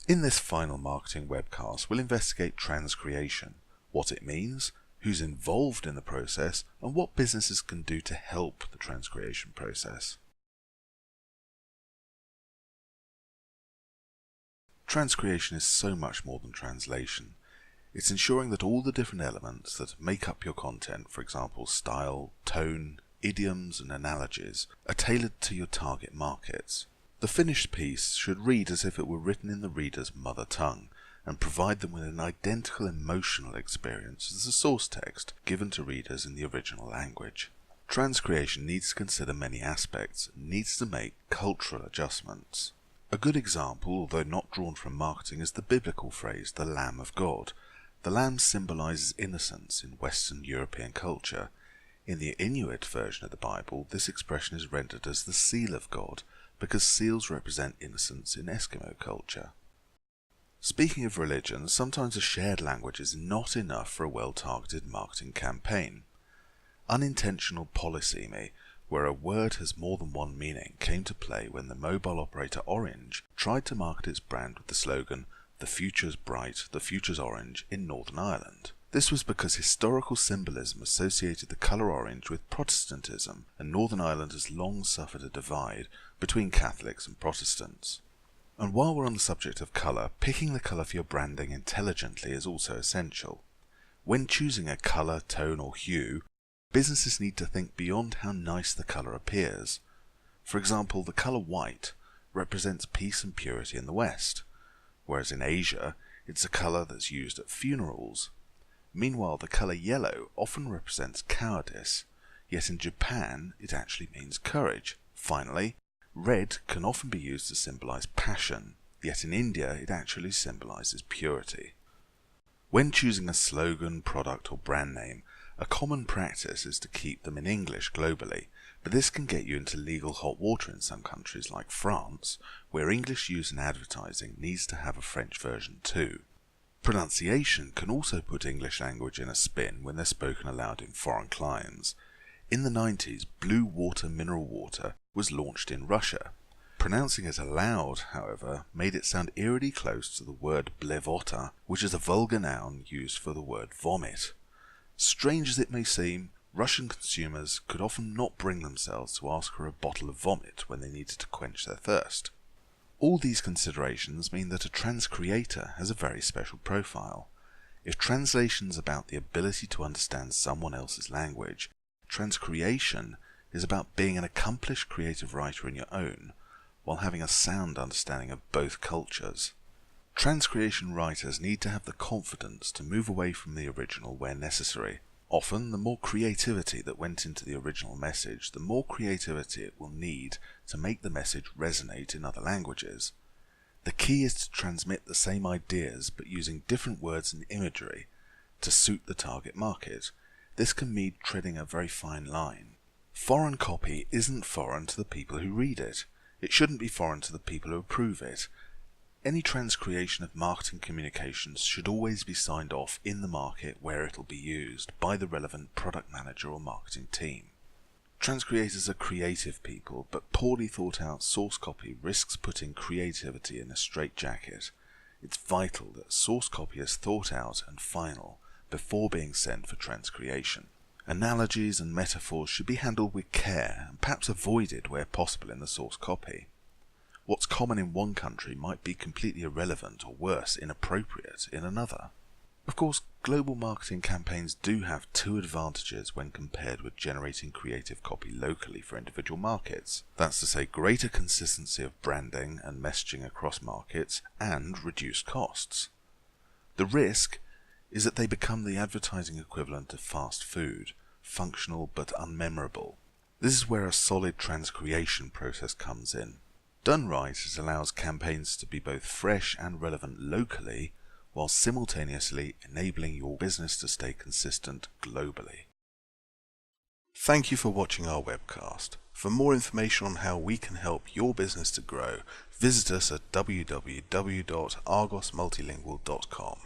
In this final marketing webcast, we'll investigate transcreation, what it means, who's involved in the process, and what businesses can do to help the transcreation process. Transcreation is so much more than translation. It's ensuring that all the different elements that make up your content, for example style, tone, idioms and analogies, are tailored to your target markets. The finished piece should read as if it were written in the reader's mother tongue and provide them with an identical emotional experience as the source text given to readers in the original language. Transcreation needs to consider many aspects and needs to make cultural adjustments. A good example, although not drawn from marketing, is the biblical phrase, the Lamb of God. The lamb symbolizes innocence in Western European culture. In the Inuit version of the Bible, this expression is rendered as the seal of God, because seals represent innocence in Eskimo culture. Speaking of religion, sometimes a shared language is not enough for a well-targeted marketing campaign. Unintentional polysemy, where a word has more than one meaning, came to play when the mobile operator Orange tried to market its brand with the slogan, "The future's bright, the future's orange" in Northern Ireland. This was because historical symbolism associated the colour orange with Protestantism, and Northern Ireland has long suffered a divide between Catholics and Protestants. And while we're on the subject of colour, picking the colour for your branding intelligently is also essential. When choosing a colour, tone or hue, businesses need to think beyond how nice the colour appears. For example, the colour white represents peace and purity in the West, whereas in Asia it's a colour that's used at funerals. Meanwhile, the colour yellow often represents cowardice, yet in Japan it actually means courage. Finally, red can often be used to symbolize passion, yet in India it actually symbolizes purity. When choosing a slogan, product or brand name, a common practice is to keep them in English globally, but this can get you into legal hot water in some countries like France, where English use in advertising needs to have a French version too. Pronunciation can also put English language in a spin when they're spoken aloud in foreign climes. In the 90s, Blue Water mineral water was launched in Russia. Pronouncing it aloud, however, made it sound eerily close to the word blevota, which is a vulgar noun used for the word vomit. Strange as it may seem, Russian consumers could often not bring themselves to ask for a bottle of vomit when they needed to quench their thirst. All these considerations mean that a transcreator has a very special profile. If translation is about the ability to understand someone else's language, transcreation is about being an accomplished creative writer in your own, while having a sound understanding of both cultures. Transcreation writers need to have the confidence to move away from the original where necessary. Often, the more creativity that went into the original message, the more creativity it will need to make the message resonate in other languages. The key is to transmit the same ideas but using different words and imagery to suit the target market. This can mean treading a very fine line. Foreign copy isn't foreign to the people who read it. It shouldn't be foreign to the people who approve it. Any transcreation of marketing communications should always be signed off in the market where it'll be used by the relevant product manager or marketing team. Transcreators are creative people, but poorly thought out source copy risks putting creativity in a straitjacket. It's vital that source copy is thought out and final before being sent for transcreation. Analogies and metaphors should be handled with care and perhaps avoided where possible in the source copy. What's common in one country might be completely irrelevant or worse, inappropriate in another. Of course, global marketing campaigns do have two advantages when compared with generating creative copy locally for individual markets. That's to say, greater consistency of branding and messaging across markets and reduced costs. The risk is that they become the advertising equivalent of fast food, functional but unmemorable. This is where a solid transcreation process comes in. Done right, it allows campaigns to be both fresh and relevant locally, while simultaneously enabling your business to stay consistent globally. Thank you for watching our webcast. For more information on how we can help your business to grow, visit us at www.argosmultilingual.com.